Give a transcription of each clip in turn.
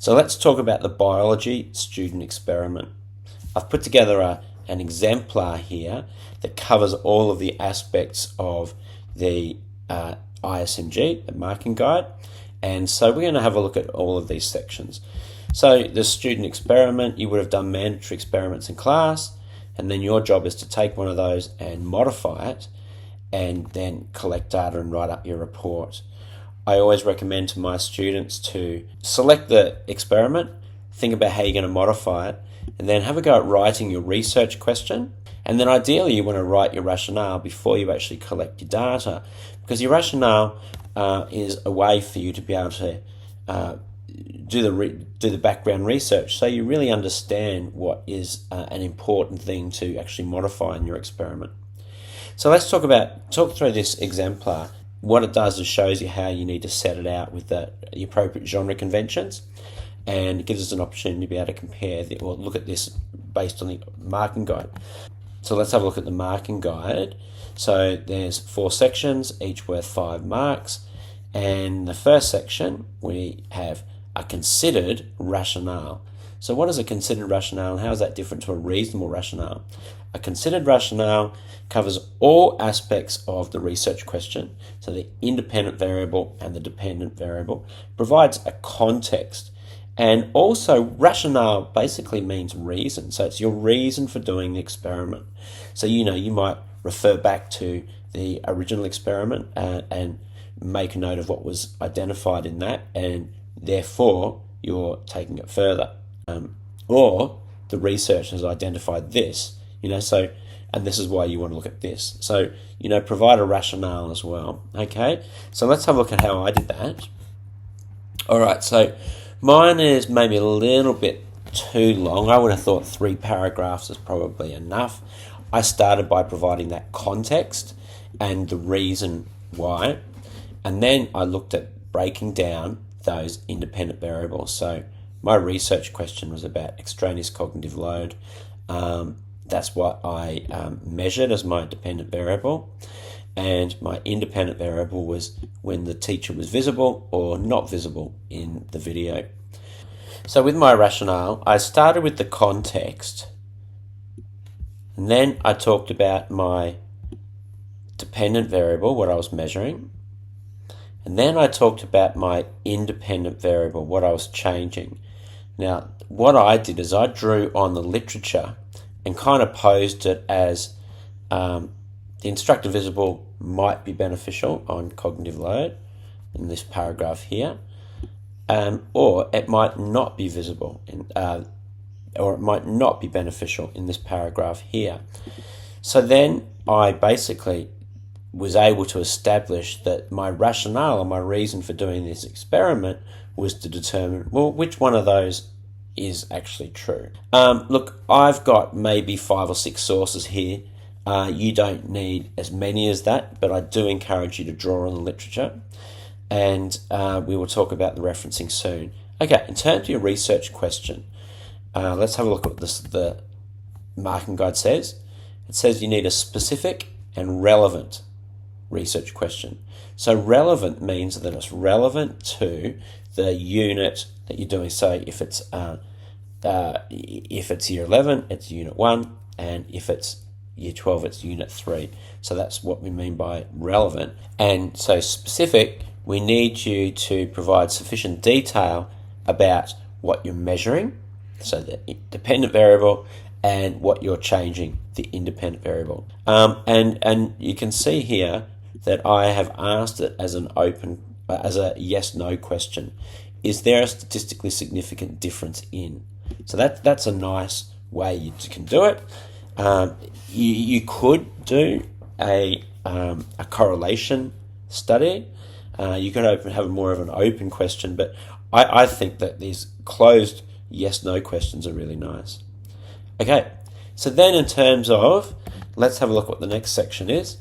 So let's talk about the biology student experiment. I've put together an exemplar here that covers all of the aspects of the ISMG, the marking guide. And so we're going to have a look at all of these sections. So the student experiment, you would have done mandatory experiments in class, and then your job is to take one of those and modify it and then collect data and write up your report. I always recommend to my students to select the experiment, think about how you're going to modify it, and then have a go at writing your research question. And then ideally you want to write your rationale before you actually collect your data, because your rationale is a way for you to be able to do the background research, so you really understand what is an important thing to actually modify in your experiment. So let's talk through this exemplar. What it does is shows you how you need to set it out with the appropriate genre conventions, and it gives us an opportunity to be able to compare or look at this based on the marking guide. So let's have a look at the marking guide. So there's 4 sections, each worth 5 marks. And the first section, we have a considered rationale. So what is a considered rationale, and how is that different to a reasonable rationale? A considered rationale covers all aspects of the research question. So the independent variable and the dependent variable, provides a context. And also rationale basically means reason. So it's your reason for doing the experiment. So you might refer back to the original experiment and make a note of what was identified in that, and therefore you're taking it further. Or the research has identified this, and this is why you want to look at this. So, provide a rationale as well. Okay, so let's have a look at how I did that. All right, so mine is maybe a little bit too long. I would have thought 3 paragraphs is probably enough. I started by providing that context and the reason why, and then I looked at breaking down those independent variables. So my research question was about extraneous cognitive load. That's what I measured as my dependent variable. And my independent variable was when the teacher was visible or not visible in the video. So with my rationale, I started with the context, and then I talked about my dependent variable, what I was measuring. And then I talked about my independent variable, what I was changing. Now, what I did is I drew on the literature and kind of posed it as the instructor visible might be beneficial on cognitive load in this paragraph here, or it might not be visible, or it might not be beneficial in this paragraph here. So then I basically was able to establish that my rationale and my reason for doing this experiment was to determine, well, which one of those is actually true. Look, I've got maybe 5 or 6 sources here. You don't need as many as that, but I do encourage you to draw on the literature, and we will talk about the referencing soon. Okay, in terms of your research question, let's have a look at what the marking guide says. It says you need a specific and relevant research question. So relevant means that it's relevant to the unit that you're doing. So if it's year 11, it's unit 1, and if it's year 12, it's unit 3. So that's what we mean by relevant. And so specific, we need you to provide sufficient detail about what you're measuring, so the dependent variable, and what you're changing, the independent variable. And you can see here that I have asked it as a yes/no question. Is there a statistically significant difference in? So that's a nice way you can do it. You could do a correlation study. You could have more of an open question, but I think that these closed yes/no questions are really nice. Okay, so then in terms of, let's have a look what the next section is.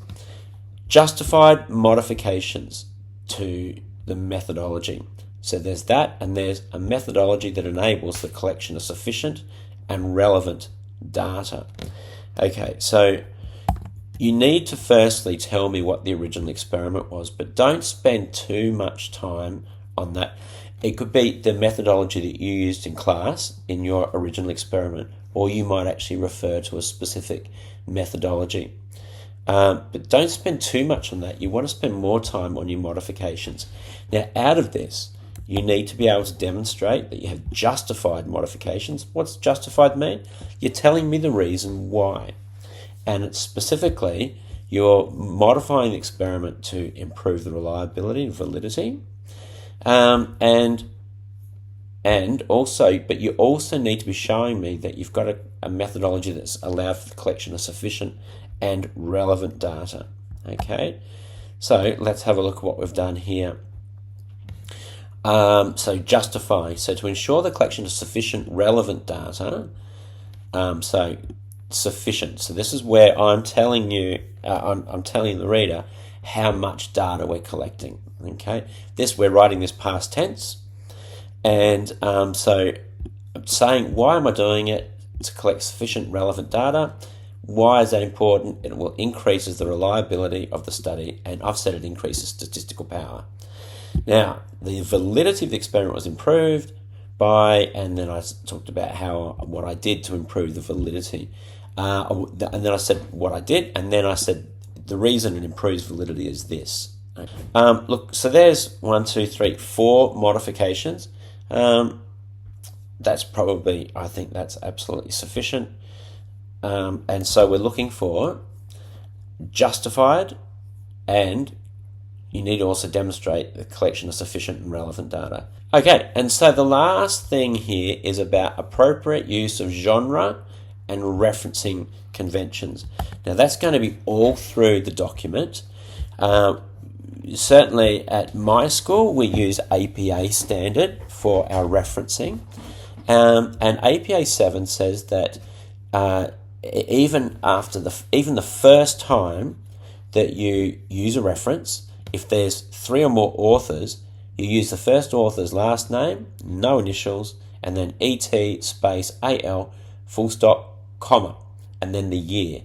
Justified modifications to the methodology. So there's that, and there's a methodology that enables the collection of sufficient and relevant data. Okay, so you need to firstly tell me what the original experiment was, but don't spend too much time on that. It could be the methodology that you used in class in your original experiment, or you might actually refer to a specific methodology. But don't spend too much on that. You want to spend more time on your modifications. Now, out of this, you need to be able to demonstrate that you have justified modifications. What's justified mean? You're telling me the reason why. And it's specifically, you're modifying the experiment to improve the reliability and validity. And also, but you also need to be showing me that you've got a methodology that's allowed for the collection of sufficient and relevant data. Okay, so let's have a look at what we've done here. So justify. So to ensure the collection of sufficient relevant data, so sufficient. So this is where I'm telling you, I'm telling the reader how much data we're collecting. Okay, this we're writing this past tense, and so I'm saying, why am I doing it? To collect sufficient relevant data. Why is that important? It will increases the reliability of the study, and I've said it increases statistical power. Now, the validity of the experiment was improved by, and then I talked about what I did to improve the validity, and then I said what I did, and then I said the reason it improves validity is this. Look, so there's 1, 2, 3, 4 modifications. That's probably, I think that's absolutely sufficient. And so we're looking for justified, and you need to also demonstrate the collection of sufficient and relevant data. Okay, and so the last thing here is about appropriate use of genre and referencing conventions. Now that's going to be all through the document. Certainly at my school we use APA standard for our referencing, and APA 7 says that even the first time that you use a reference, if there's 3 or more authors, you use the first author's last name, no initials, and then ET space AL full stop comma, and then the year,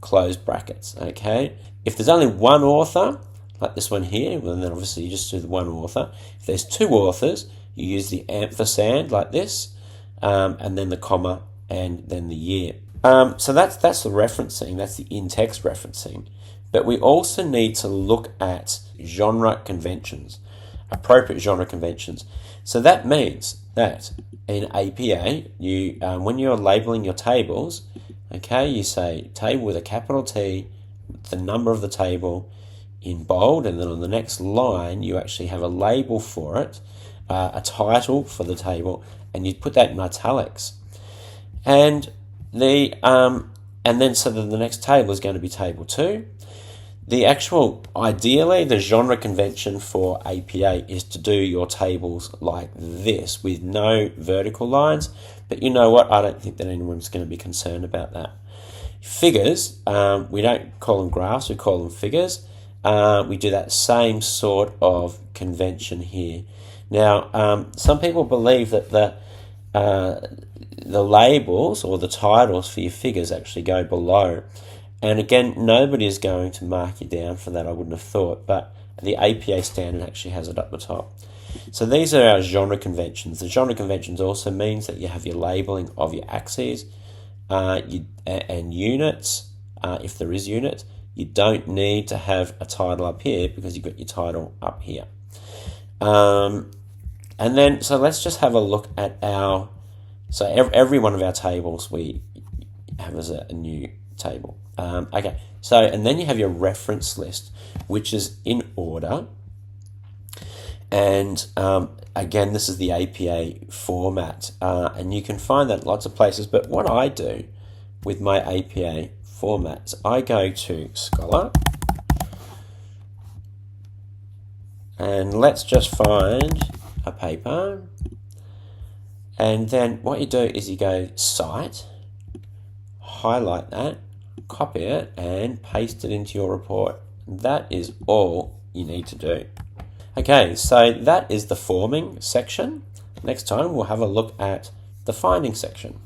close brackets. Okay, if there's only one author, like this one here, well, then obviously you just do the one author. If there's 2 authors, you use the ampersand like this, and then the comma, and then the year. So that's the referencing, that's the in-text referencing. But we also need to look at genre conventions, appropriate genre conventions. So that means that in APA, you when you're labeling your tables, okay, you say table with a capital T, the number of the table in bold, and then on the next line you actually have a label for it, a title for the table, and you put that in italics. And then so then the next table is going to be table 2. Ideally, the genre convention for APA is to do your tables like this with no vertical lines, but you know what? I don't think that anyone's going to be concerned about that. Figures, we don't call them graphs, we call them figures. We do that same sort of convention here. Now, some people believe that the labels or the titles for your figures actually go below. And again, nobody is going to mark you down for that, I wouldn't have thought, but the APA standard actually has it up the top. So these are our genre conventions. The genre conventions also means that you have your labeling of your axes and units, if there is units. You don't need to have a title up here because you've got your title up here. And then, so let's just have a look at so every one of our tables we have as a new table. Okay, so, and then you have your reference list, which is in order. And again, this is the APA format, and you can find that lots of places. But what I do with my APA formats, I go to Scholar, and let's just find a paper. And then what you do is you go Cite, highlight that, copy it, and paste it into your report. That is all you need to do. Okay, so that is the forming section. Next time we'll have a look at the finding section.